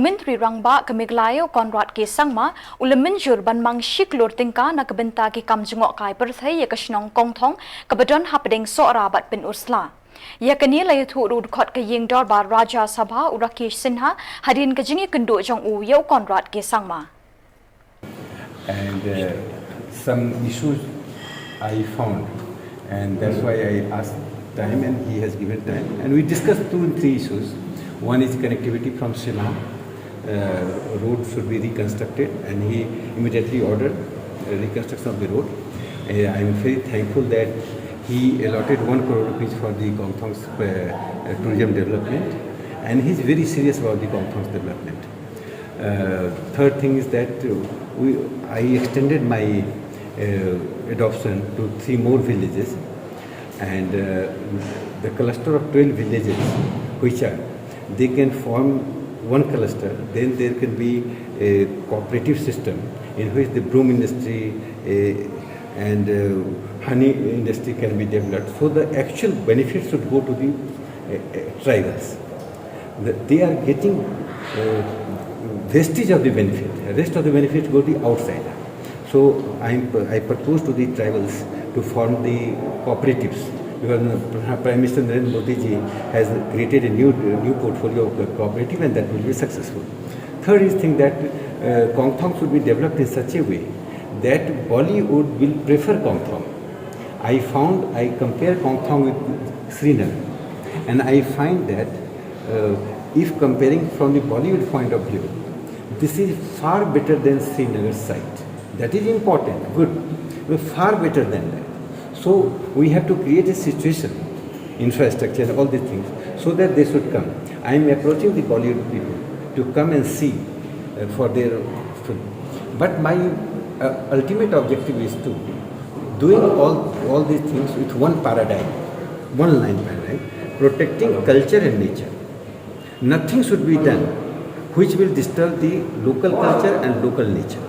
Umentri Rangba ke Meghalaya Konrad ke Sangma Ulemenjur ban mang shiklur tingka na kebenta ke kam jngoh kai pyrthei ke Shnong Kongthong ke bedon hapdeng so rabat bin ursla. Ya kini layu thu rud khot ke yeng dorbar Raja Sabha Urakesh Sinha hadin ke jingi kendo jong u yau Konrad ke Sangma. And some issues I found, and that's why I asked time, and he has given time, and we discussed 2 and 3 issues. One is connectivity from Shillong. Road should be reconstructed, and he immediately ordered reconstruction of the road. I am very thankful that he allotted 1 crore rupees for the Kongthong's tourism development, and he is very serious about the Kongthong's development. Third thing is that I extended my adoption to 3 more villages, and the cluster of 12 villages which are, they can form 1 cluster. Then there can be a cooperative system in which the broom industry and honey industry can be developed. So the actual benefits should go to the tribals. They are getting vestige of the benefit. The rest of the benefits go to the outsider. So I propose to the tribals to form the cooperatives, because Prime Minister Narendra Modi ji has created a new portfolio of cooperative, and that will be successful. Third is thing that Kongthong should be developed in such a way that Bollywood will prefer Kongthong. I compare Kongthong with Srinagar, and I find that if comparing from the Bollywood point of view, this is far better than Srinagar's site. That is important, good, but far better than that. So we have to create a situation, infrastructure, all these things, so that they should come. I am approaching the Bollywood people to come and see for their film. But my ultimate objective is to doing all these things with one paradigm, one line paradigm, protecting culture and nature. Nothing should be done which will disturb the local culture and local nature.